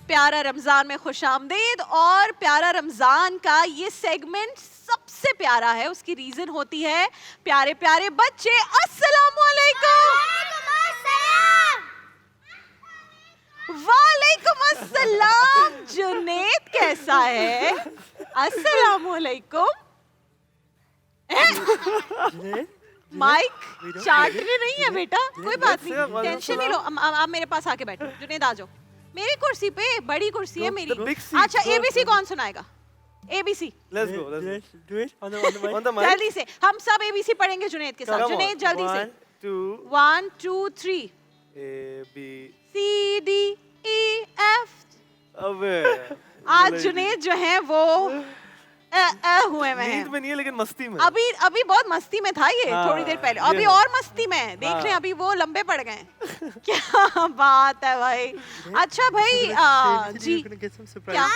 प्यारा रमजान में खुशामदीद। और प्यारा रमजान का ये सेगमेंट सबसे प्यारा है, उसकी रीजन होती है प्यारे प्यारे बच्चे। अस्सलामुअलैकुम। वालेकुम अस्सलाम। जुनेद कैसा है? अस्सलामुअलैकुम। माइक चाटने नहीं है बेटा, कोई बात नहीं, टेंशन नहीं लो। आप मेरे पास आके बैठो। जुनेद आ जाओ मेरी कुर्सी पे, बड़ी कुर्सी है मेरी। अच्छा एबीसी कौन सुनाएगा? ABC Let's go. Do it on the mic. जल्दी से हम सब एबीसी पढ़ेंगे जुनेद के साथ। जुनेद जल्दी से। 1 2 3 A B C D E F। अबे आज जुनेद जो है वो हुए में नींद में नहीं है लेकिन मस्ती में। अभी बहुत मस्ती में था ये। हाँ, थोड़ी देर पहले ये अभी है। और मस्ती में है। देख रहे हैं अभी वो लंबे पड़ गए हैं। क्या बात है भाई। अच्छा भाई जी क्या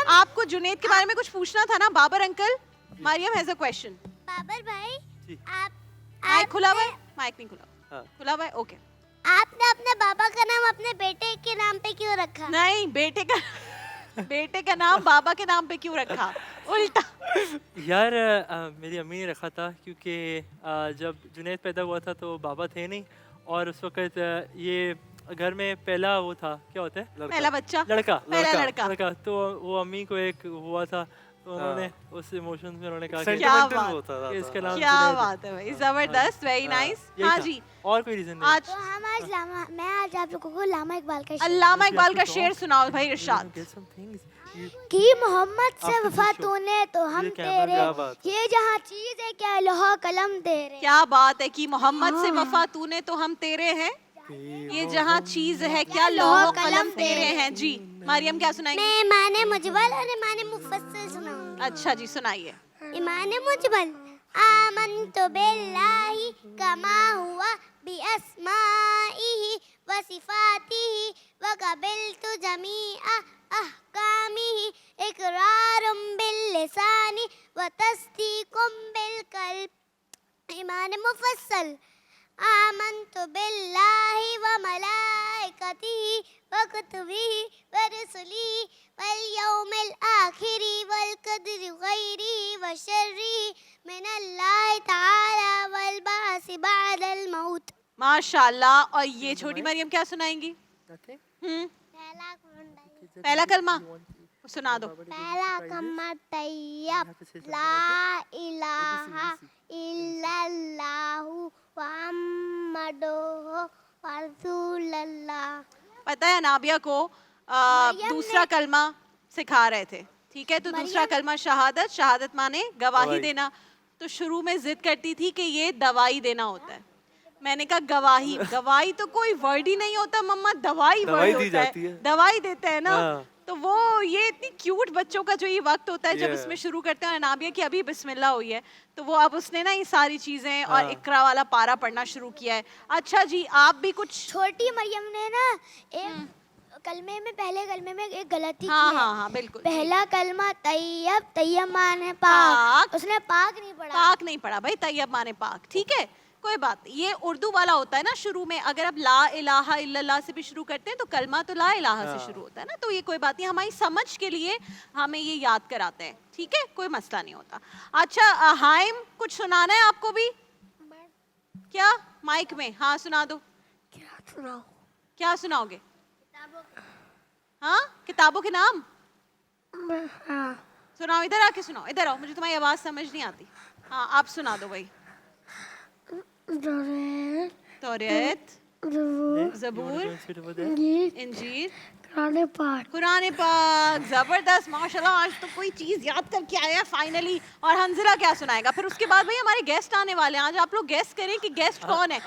आपको जुनेद के बारे में कुछ पूछना था ना? Babar uncle, Mariam has a question. Babar भाई आप माइक खुला हुआ है? माइक नहीं खुला। हाँ। खुला हुआ है, ओके। आपने अपने बाबा का नाम अपने बेटे के नाम पे क्यों रखा? नहीं, बेटे का नाम बाबा के नाम पे क्यों रखा? उल्टा। यार मेरी अम्मी ने रखा था क्योंकि जब जुनैद पैदा हुआ था तो बाबा थे नहीं, और उस वक्त ये घर में पहला वो था, क्या होता है, पहला बच्चा, लड़का लड़का। तो वो अम्मी को एक हुआ था, तो उन्होंने उस इमोशन में उन्होंने कहा कि क्या बात होता था। इसका नाम क्या जुनैद है। बात है भाई, जबरदस्त, वेरी नाइस। यही हाँ था। जी, और कोई रीजन नहीं। आज तो हम आज मैं आज आप लोगों को लामा इकबाल का अल्लामा इकबाल का शेर सुनाओ भाई इरशाद। कि मोहम्मद से वफा तूने तो हम ये क्या तेरे, बात है। ये जहाँ चीज है क्या लोहा कलम तेरे। क्या बात है कि मोहम्मद से वफा तूने तो हम तेरे हैं, ये जहाँ चीज है क्या लौह कलम तेरे हैं। जी मारियम क्या सुनाएंगे? मैं ईमान मुजबल और ईमान मुफस्सल सुनाऊंगी। अच्छा जी सुनाइए। ईमान मुजबल आमन्तु बिल्लाहि कमा हुआ बिअस्माइहि व सिफातिहि व क़बिलतु जमीअ अहकामिहि इक़रारुम बिल्लिसानि व तस्दीक़ुम बिलक़ल्ब। ईमान मुफस्सल आमन्तु बिल्लाहि व मलाइकतिहि व कुतुबिहि व रुसुलिहि वल यौमिल आखिरि वल क़द्रि ख़ैरिहि व शर्रिहि मिनल्लाहि तआला वल बाअस बअदल मौत। माशाल्लाह। और ये छोटी मरियम क्या सुनाएंगी? पहला कलमा सुना दो। पहला कलमा तैयब ला इलाहा इल्लल्लाहु मुहम्मदुर रसूलुल्लाह। पता है नाबिया को दूसरा कलमा सिखा रहे थे, ठीक है? तो दूसरा कलमा शहादत, शहादत माने गवाही देना। तो शुरू में जिद करती थी कि ये दवाई देना होता है। मैंने कहा गवाही, गवाही तो कोई वर्ड ही नहीं होता मम्मा, दवाई वर्ड दी होता जाती है, है। दवाई देते हैं ना। हाँ। तो वो ये इतनी क्यूट बच्चों का जो ये वक्त होता है जब इसमें शुरू करते हैं। नाबिया की अभी बिस्मिल्लाह हुई है, तो वो अब उसने ना ये सारी चीजें और इकरा वाला पारा पढ़ना शुरू किया है। अच्छा जी आप भी कुछ? छोटी मरियम ने ना एक कलमे में, पहले कलमे में एक गलती हाँ की है। हाँ हाँ बिल्कुल। पहला कलमा तैयब, तैयब माने पाक, उसने पाक नहीं पढ़ा। पाक नहीं पढ़ा भाई, तैयब माने पाक, ठीक है कोई बात। ये उर्दू वाला होता है ना शुरू में, अगर आप ला इलाहा इल्लल्लाह से भी शुरू करते हैं तो कलमा तो ला इलाहा से शुरू होता है ना। तो ये कोई बात नहीं, हमारी समझ के लिए हमें ये याद कराते हैं, ठीक है कोई मसला नहीं होता। अच्छा हाइम कुछ सुनाना है आपको भी क्या? माइक में हाँ सुना दो। क्या सुनाओगे? हाँ किताबों के नाम सुनाओ। इधर आके सुनाओ, इधर आओ, मुझे तुम्हारी आवाज समझ नहीं आती। हाँ आप सुना दो भाई। तौरात, ज़बूर, इंजील, कुरान पाक। जबरदस्त माशाल्लाह, आज तो कोई चीज याद करके आया फाइनली। और हंजला क्या सुनाएगा फिर उसके बाद? भाई हमारे गेस्ट आने वाले हैं, आज आप लोग गेस्ट करें कि गेस्ट कौन है।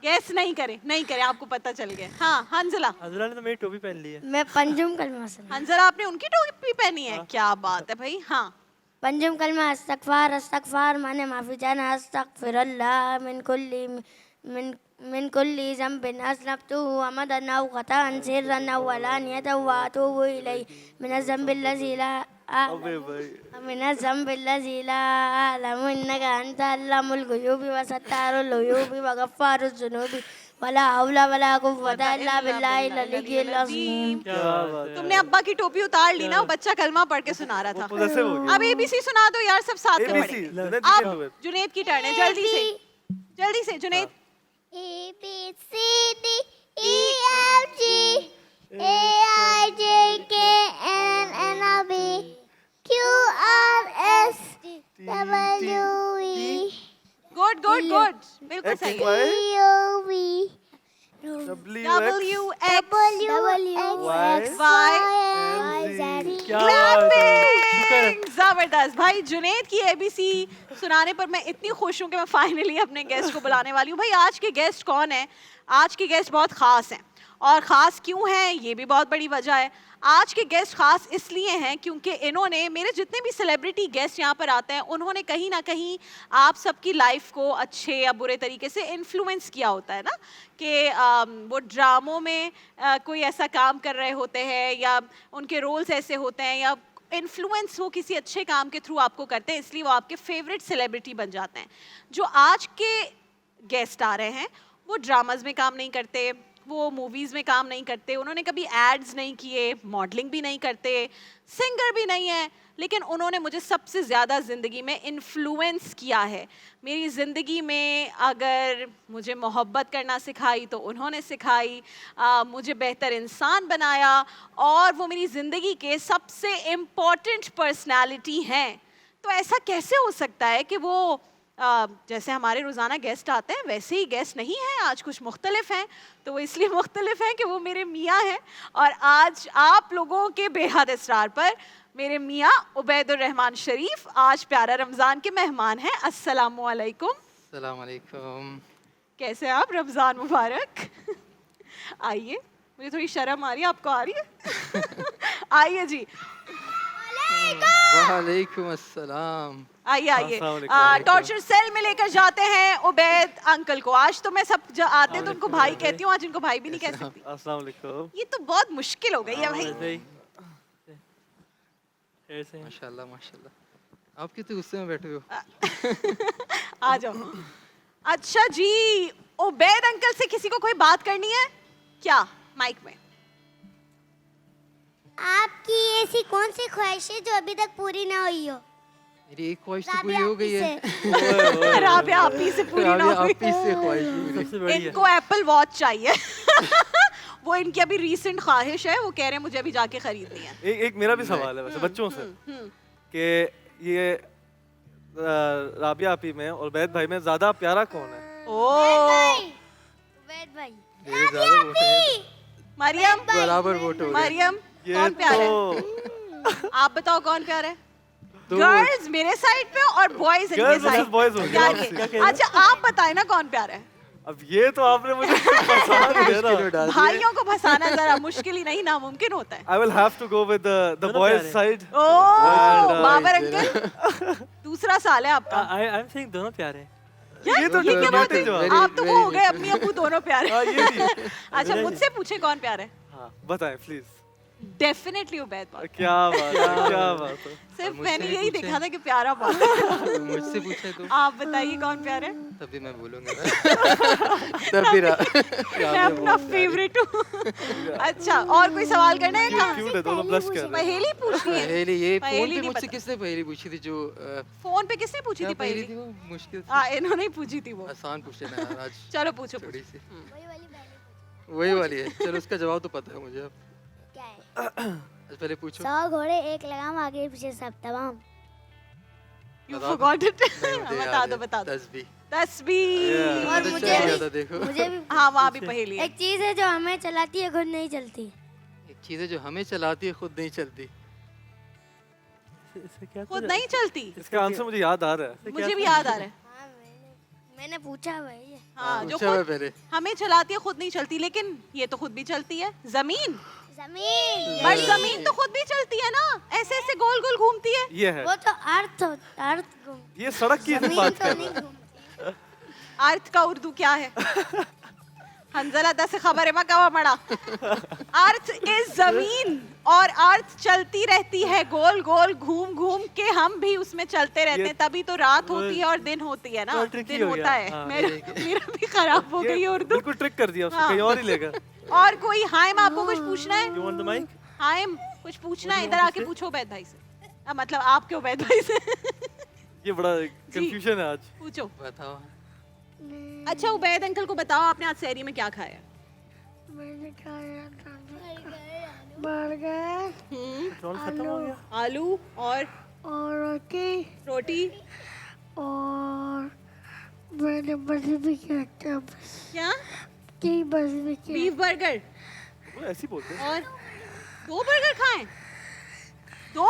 गेस्ट नहीं करें, आपको पता चल गया। हाँ हंजला ने तो मेरी टोपी पहन ली है। मैं पंजुम कलमा सुना। हंजला आपने उनकी टोपी पहनी है, क्या बात है भाई। हाँ पंजुम कलमा अस्तगफार, अस्तगफार माने माफी चाहना, अस्तगफिरुल्लाह मिन कुल्ली ज़ंबिन अस्लफ्तु अमदन औ ख़ताअन सिर्रन औ अलानियतन व अतूबु इलैहि मिनज़्ज़म्बिल्लज़ी ला अअलमु इन्नका अंता अल्लामुल ग़ुयूबि व सत्तारुल उयूबि व गफ़्फ़ारुज़्ज़ुनूबि वला हौला वला कुव्वता इल्ला बिल्लाहिल अलिय्यिल अज़ीम। क्या बात है। तुमने अब्बा की टोपी उतार ली ना, वो बच्चा कलमा पढ़ के सुना रहा था। possessive हो गया। अब एबीसी सुना दो यार, सब साथ में ABC, पढ़ेंगे। जुनैद जी can do अब it। जुनैद की टर्न है, जल्दी से Junaid. A B C D E F G A I J K L M N O P Q R S W E good बिल्कुल सही है। T U V W X Y Y Z। क्या बात है। शुक्र है। जबरदस्त भाई, जुनैद की एबीसी सुनाने पर मैं इतनी खुश हूँ कि मैं फाइनली अपने गेस्ट को बुलाने वाली हूँ। भाई आज के गेस्ट कौन है? आज के गेस्ट बहुत खास हैं, और ख़ास क्यों हैं ये भी बहुत बड़ी वजह है। आज के गेस्ट खास इसलिए हैं क्योंकि इन्होंने, मेरे जितने भी सेलिब्रिटी गेस्ट यहाँ पर आते हैं, उन्होंने कहीं ना कहीं आप सबकी लाइफ को अच्छे या बुरे तरीके से इन्फ्लुएंस किया होता है ना, कि वो ड्रामों में कोई ऐसा काम कर रहे होते हैं, या उनके रोल्स ऐसे होते हैं, या इन्फ्लुएंस वो किसी अच्छे काम के थ्रू आपको करते हैं, इसलिए वो आपके फेवरेट सेलिब्रिटी बन जाते हैं। जो आज के गेस्ट आ रहे हैं वो ड्रामाज में काम नहीं करते, वो मूवीज़ में काम नहीं करते, उन्होंने कभी एड्स नहीं किए, मॉडलिंग भी नहीं करते, सिंगर भी नहीं है, लेकिन उन्होंने मुझे सबसे ज़्यादा ज़िंदगी में इन्फ्लुएंस किया है। मेरी ज़िंदगी में अगर मुझे मोहब्बत करना सिखाई तो उन्होंने सिखाई, मुझे बेहतर इंसान बनाया, और वो मेरी ज़िंदगी के सबसे इम्पॉर्टेंट पर्सनैलिटी हैं। तो ऐसा कैसे हो सकता है कि वो जैसे हमारे रोज़ाना गेस्ट आते हैं वैसे ही गेस्ट नहीं हैं, आज कुछ मुख्तलिफ हैं। तो वो इसलिए मुख्तलिफ हैं कि वो मेरे मियाँ हैं, और आज आप लोगों के बेहद इसरार पर मेरे मियाँ उबैदुर रहमान शरीफ आज प्यारा रमज़ान के मेहमान हैं। अस्सलामु अलैकुम। अस्सलाम वालेकुम। कैसे हैं आप? रमज़ान मुबारक। आइए, मुझे थोड़ी शर्म आ रही है, आपको आ रही है? आइए जी, वालेकुम अस्सलाम। आइए अस्सलाम वालेकुम। टॉर्चर सेल में लेकर जाते हैं उबैद अंकल को। आज तो मैं सब जो आते हैं तो उनको भाई कहती हूँ, आज इनको भाई भी नहीं कह सकती। अस्सलाम वालेकुम। ये तो बहुत मुश्किल हो गई है भाई। ऐसे ही। ऐसे ही। माशाल्लाह माशाल्लाह। आप कितने गुस्से में बैठे हो? आ जाओ। अच्छा जी, उबैद अंकल से किसी को कोई बात करनी है क्या? माइक में। आपकी ऐसी कौन सी ख्वाहिश है जो अभी तक पूरी ना हुई हो? मेरी एक ख्वाहिश तो पूरी हो गई है। राबिया आप ही से पूरी ना राबिया हुई। आप ही से ख्वाहिश पूरी। सबसे बड़ी है। इनको एप्पल वॉच चाहिए। वो इनकी अभी रीसेंट ख्वाहिश है, वो कह रहे हैं मुझे अभी जाके खरीदनी है। एक मेरा भी सवाल है वैसे बच्चों से, कि ये राबिया आपी में और बैद भाई में ज्यादा प्यारा कौन है? उबैद भाई। मेरे ज्यादा वोट हैं। मरियम, बराबर वोट हो गए। मरियम ये कौन प्यारा है? तो आप बताओ कौन प्यारा है? तो गर्ल्स मेरे साइड पे और बॉयज इनके Girls versus साइड। boys हो गया क्या ये? अच्छा आप बताएं ना कौन प्यारा है? अब ये तो आपने मुझे फंसा दिया मुश्किल में ना। डाल दिया। भाइयों को फंसाना जरा मुश्किल ही नहीं नामुमकिन होता है। I will have to go with the दोनों boys प्यारे। side. ओ And, बाबर ये अंकल, दूसरा साल है आपका। आई एम सेइंग दोनों प्यारे हैं। ये तो ये क्या बात है? definitive जवाब। Very- आप तो वो हो गए अम्मी अबू दोनों प्यारे। हाँ, ये भी। अच्छा मुझसे पूछे कौन प्यारा है? हाँ, बताएं प्लीज। डेफिनेटली उबैद बहुत। क्या बात है, क्या बात है। सिर्फ मुझसे मैंने भी यही पूछे। देखा था कि प्यारा बहुत है। मुझसे पूछे तो आप बताइए कौन प्यारा है? तभी मैं बोलूंगा तब भी मैं अपना फेवरेट हूँ। अच्छा और कोई सवाल करना है क्या? क्यूट है, दोनों ब्लश कर रहे हैं। पहेली पूछनी है। पहले ये फोन पहेली पे नहीं मुझसे पता। किसने पहली पूछी थी जो फोन पे किसने पूछी क्या थी पहली पहेली? थी वो मुश्किल हाँ इन्होंने ही पूछी थी वो। आसान पूछे ना यार आज चलो पूछो थोड़ी पूछो। सी वही वाली है। चलो उसका जवाब तो पता है मुझे अब। क्या है? आज पहले पूछो। 100 घोड़े एक लगाम आगे पीछे सब तमाम। You बता दो। forgot it. नहीं, मुझे बता याद दो है। बता दो। तस्बीह। तस्बीह। Yeah. और तो मुझे चल भी- गया था, देखो मुझे भी हाँ वहाँ भी पहेली है। एक चीज है जो हमें चलाती है खुद नहीं चलती। एक चीज है जो हमें चलाती है खुद नहीं चलती। इससे क्या खुद नहीं चलती। इसका आंसर मुझे याद आ रहा है। मुझे भी याद आ रहा है। हाँ मैंने पूछा भाई। हाँ जो पूछा हुआ खुद पहले। हमें चलाती है खुद नहीं चलती, लेकिन ये तो खुद भी चलती है। जमीन। जमीन। बट जमीन तो खुद भी चलती है ना, ऐसे ऐसे गोल गोल घूमती है। ये है, वो तो अर्थ घूमती ये सड़क की जमीन बात तो कर नहीं रहा है। घूमती। अर्थ का उर्दू क्या है? हंजला दस खबर है मका मड़ा। अर्थ इज जमीन और अर्थ चलती रहती है गोल गोल घूम घूम के, हम भी उसमें चलते रहते हैं, तभी तो रात होती है और दिन होती है ना। थोड़ा tricky दिन हो होता गया। है। हाँ, मेरा भी खराब हो गई उर्दू। बिल्कुल ट्रिक कर दिया उसने, हाँ। कहीं और ही लेगा। और कोई हाइम आपको कुछ पूछना है? You want the mic? Hymn कुछ पूछना है? What do you इधर want to आके say? पूछो उबैद भाई से। मतलब आपके उबैद भाई से। ये बड़ा कंफ्यूजन है आज। पूछो। बताओ। अच्छा उबैद अंकल को बताओ, आपने आज सहरी में क्या खाया? मैंने खाया था बर्गर पेट्रोल खत्म हो गया। आलू और और रोटी। और मैंने बस भी किया था, बस क्या? की बस भी किया। बीफ बर्गर वो ऐसे ही बोलते हैं। और 2 बर्गर खाए? 2?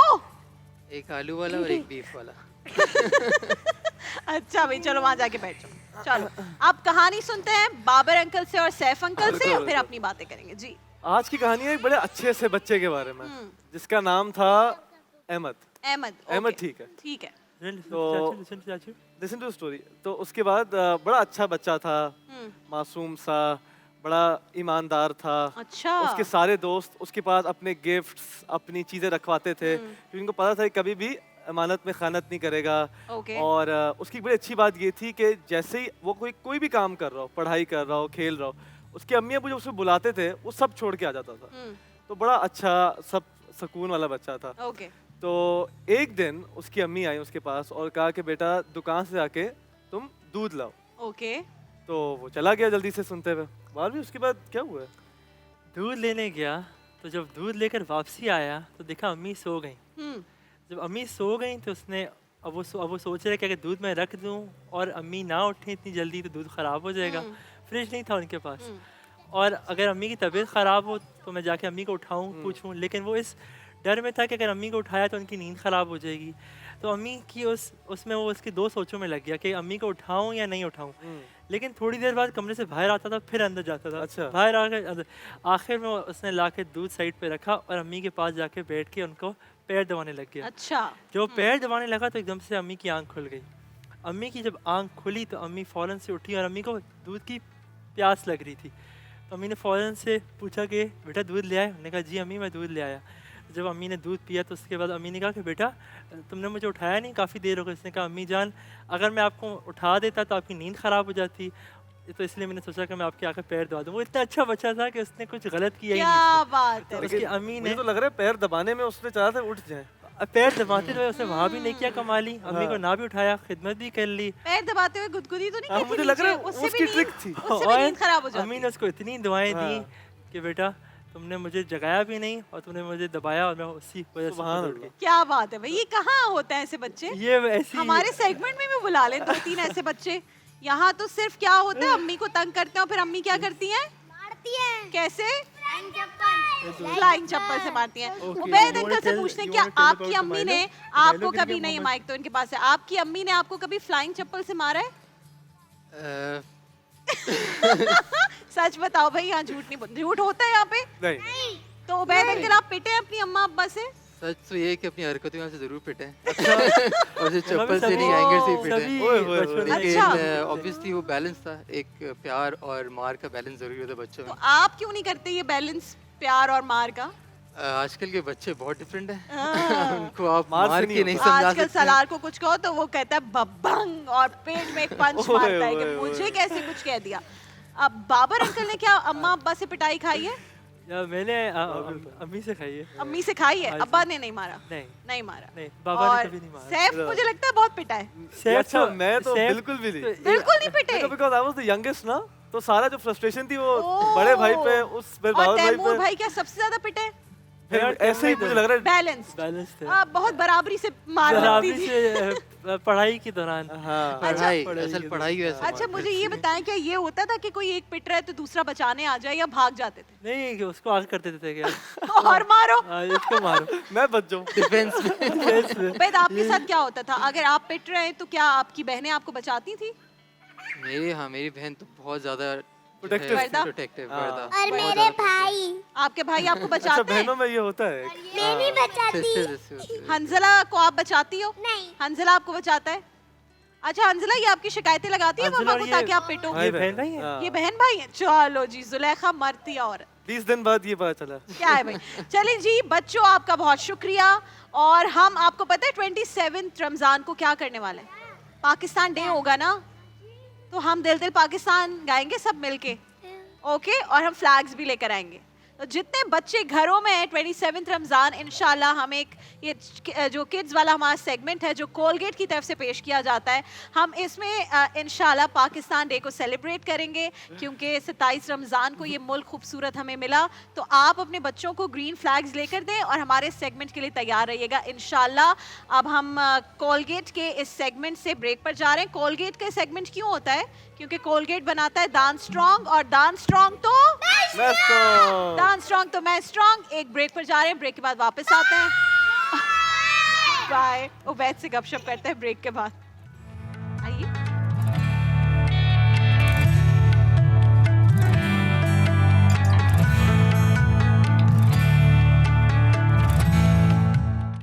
एक आलू वाला और एक बीफ वाला। अच्छा भाई चलो वहां जाके बैठ जाओ। चलो अब कहानी सुनते हैं बाबर अंकल से और सैफ अंकल से, बिल्कुल, फिर अपनी बातें करेंगे जी। आज की कहानी है एक बड़े अच्छे से बच्चे के बारे में, जिसका नाम था अहमद। अहमद। अहमद, ओके, ठीक है। ठीक है। तो लिसन टू स्टोरी। तो उसके बाद बड़ा अच्छा बच्चा था, मासूम सा, बड़ा ईमानदार था। अच्छा। उसके सारे दोस्त उसके पास अपने गिफ्ट्स, अपनी चीजें रखवाते थे, क्योंकि उनको पता था कि कभी भी अमानत में खानत नहीं करेगा। ओके। और उसकी बड़ी अच्छी बात ये थी कि जैसे ही वो कोई भी काम कर रहा हो, पढ़ाई कर रहा हो, खेल रहा हो, उसके अम्मी अबू जो उसे बुलाते थे वो सब छोड़ के आ जाता था। तो बड़ा अच्छा सब सुकून वाला बच्चा था। ओके। तो एक दिन उसकी अम्मी आई उसके पास और कहा कि बेटा दुकान से जाके तुम दूध लाओ। ओके। तो वो चला गया जल्दी से सुनते हुए। बाद में उसके बाद क्या हुआ? दूध लेने गया, तो जब दूध लेकर वापसी आया तो देखा अम्मी सो गई। जब अम्मी सो गई तो उसने अब वो सोच रहे कि अगर दूध मैं रख दूं और अम्मी ना उठे इतनी जल्दी तो दूध ख़राब हो जाएगा। फ्रिज नहीं था उनके पास, और अगर अम्मी की तबीयत ख़राब हो तो मैं जाके अम्मी को उठाऊं, पूछूं, लेकिन वो इस डर में था कि अगर अम्मी को उठाया तो उनकी नींद ख़राब हो जाएगी। तो अम्मी की उसमें वो उसकी 2 सोचों में लग गया कि अम्मी को उठाऊं या नहीं उठाऊं। लेकिन थोड़ी देर बाद कमरे से बाहर आता था, फिर अंदर जाता था। अच्छा। बाहर आकर अंदर, आखिर में उसने लाके दूध साइड पे रखा और अम्मी के पास जाके बैठ के उनको पैर दबाने लग गया। अच्छा। जो पैर दबाने लगा तो एकदम से अम्मी की आंख खुल गई। अम्मी की जब आंख खुली तो अम्मी फ़ौरन से उठी और अम्मी को दूध की प्यास लग रही थी। तो अम्मी ने फ़ौरन से पूछा कि बेटा दूध ले आए? उन्होंने कहा जी अम्मी मैं दूध ले आया। जब अम्मी ने दूध पिया तो उसके बाद अम्मी ने कहा कि बेटा तुमने मुझे उठाया नहीं, काफ़ी देर हो गई। उसने कहा अम्मी जान अगर मैं आपको उठा देता तो आपकी नींद ख़राब हो जाती, तो इसलिए मैंने सोचा कि मैं आपके आके पैर दबा दूँ। वो इतना अच्छा बच्चा था कि उसने कुछ गलत किया ही क्या नहीं। बात है। तो उसकी अम्मी ने मुझे तो लग रहा है पैर दबाने में उसने चाहा था उठ जाए। पैर दबाते हुए उसने वहाँ भी नहीं किया कमाली, अम्मी को ना भी उठाया, खिदमत भी कर ली। पैर दबाते हुए गुदगुदी तो नहीं हाँ, की थी मुझे लग रहा है नीचे? उससे उसकी भी ट्रिक नींद- थी। उससे भी नींद खराब हो जाती अम्मी ने उसको इतनी दुआएं दी हाँ। कि बेटा तुमने मुझे जगाया भी नहीं और तुमने मुझे दबाया और मैं उसी वजह से सुभान खुद उठ गई। क्या बात है भाई, ये कहाँ होते हैं ऐसे बच्चे? ये ऐसी हमारे सेगमेंट में भी बुला लें 2-3 ऐसे बच्चे। यहाँ तो सिर्फ क्या होता है, अम्मी को तंग करते हैं और फिर अम्मी क्या करती हैं? मारती है कैसे? फ्लाइंग चप्पल फ्लाइंग चप्पल से मारती हैं। Okay, Ubaid you uncle wanna से tell- पूछते हैं you क्या wanna tell आपकी about अम्मी Milo? ने Milo आपको गिर कभी गया नहीं, मोहम्मद। माइक तो इनके पास है, आपकी अम्मी ने आपको कभी फ्लाइंग चप्पल से मारा है? सच बताओ भाई, यहाँ झूठ नहीं बोल, झूठ होता है यहाँ पे? नहीं। तो उबैद अंकल आप पिटे हैं अपनी अम्मा अब्बा से? सच तो ये है कि अपनी हरकतों से जरूर पिटे और सिर्फ चप्पल से नहीं, एंगर से ही पिटे सभी ओए, ओए, बचपन ओए। में- अच्छा। लेकिन ऑब्वियसली वो बैलेंस था, एक प्यार और मार का बैलेंस जरूरी होता है बच्चों तो में। आप क्यों नहीं करते ये बैलेंस प्यार और मार का? आजकल के बच्चे बहुत डिफरेंट हैं उनको आप मार से मार नहीं के नहीं होता। समझा आजकल सकते। सलार को कुछ कहो तो वो कहता है बब्बंग और पेट में एक पंच ओए, मारता है कि ओए, मुझे ओए। कैसे कुछ कह दिया। अब बाबर अंकल ने क्या अम्मा अब्बा से पिटाई खाई है? या मैंने अम्मी से खाई है। अम्मी से खाई है, हाँ जी। अब्बा ने नहीं मारा? नहीं नहीं मारा। नहीं, बाबा ने और कभी नहीं मारा। सैफ मुझे लगता है बहुत पिटा है। ये अच्छा, मैं तो सैफ- बिल्कुल भी नहीं। बिल्कुल नहीं पिटे। Because I was the youngest ना, तो सारा जो फ्रस्ट्रेशन थी वो ओह। बड़े भाई पे, उस पे और बाबर भाई तैमूर पे। भाई क्या सबसे ज्यादा पिटे? फिर ऐसे ही मुझे लग रहा है। बैलेंस बैलेंस थे। बहुत बराबरी से मार लगती बराबरी थी। से पढ़ाई के दौरान। हाँ। पढ़ाई पढ़ाई असल के पढ़ाई वैसे अच्छा मुझे ये बताएं, क्या ये होता था कि कोई एक पिट रहा है तो दूसरा बचाने आ जाए या भाग जाते थे? नहीं कि उसको आगे करते थे क्या? और मारो। इसको मारो। मैं बच जाऊं। डिफेंस में। Yes, में। उबैद आपके साथ क्या होता था? अगर आप पिट रहे हैं तो क्या आपकी बहनें आपको बचाती थी? मेरी बहन तो बहुत ज्यादा Protective थी। प्रोटेक्टिव हाँ। और मेरे भाई आपके भाई आपको अच्छा, बचाते हैं? बहनों में ये होता है। मैं नहीं बचाती सिस्टर जैसे होती है। हंजला को आप बचाती हो? नहीं हंजला आपको बचाता है? अच्छा अंजला, ये आपकी शिकायतें लगाती है अंजला मम्मा और को ये- ताकि आप पिटो? भाई ये बहन भाई है? हाँ। ये बहन भाई है? चलो जी, जुलेखा मरती है औरत। 20 दिन बाद ये पता चला। क्या है भाई। चलिए जी बच्चों, आपका बहुत शुक्रिया। और हम, आपको पता है 27 रमजान को क्या करने वाले हैं? पाकिस्तान डे होगा ना, तो हम दिल दिल पाकिस्तान गाएंगे सब मिलके, ओके? और हम फ्लैग्स भी लेकर आएंगे। तो जितने बच्चे घरों में हैं 27 रमज़ान इंशाल्लाह हम एक ये जो किड्स वाला हमारा सेगमेंट है जो कोलगेट की तरफ से पेश किया जाता है, हम इसमें इंशाल्लाह पाकिस्तान डे को सेलिब्रेट करेंगे क्योंकि 27 रमज़ान को ये मुल्क खूबसूरत हमें मिला। तो आप अपने बच्चों को ग्रीन फ्लैग्स लेकर दें और हमारे सेगमेंट के लिए तैयार रहिएगा इंशाल्लाह। अब हम कोलगेट के इस सेगमेंट से ब्रेक पर जा रहे हैं। कोलगेट का सेगमेंट क्यों होता है? क्योंकि कोलगेट बनाता है दांत स्ट्रॉन्ग, और दांत स्ट्रॉन्ग तो दांत स्ट्रॉन्ग तो मैं स्ट्रॉन्ग। एक ब्रेक पर जा रहे हैं, ब्रेक के बाद वापस आते हैं। बाय। उबैद से गपशप करते हैं ब्रेक के बाद।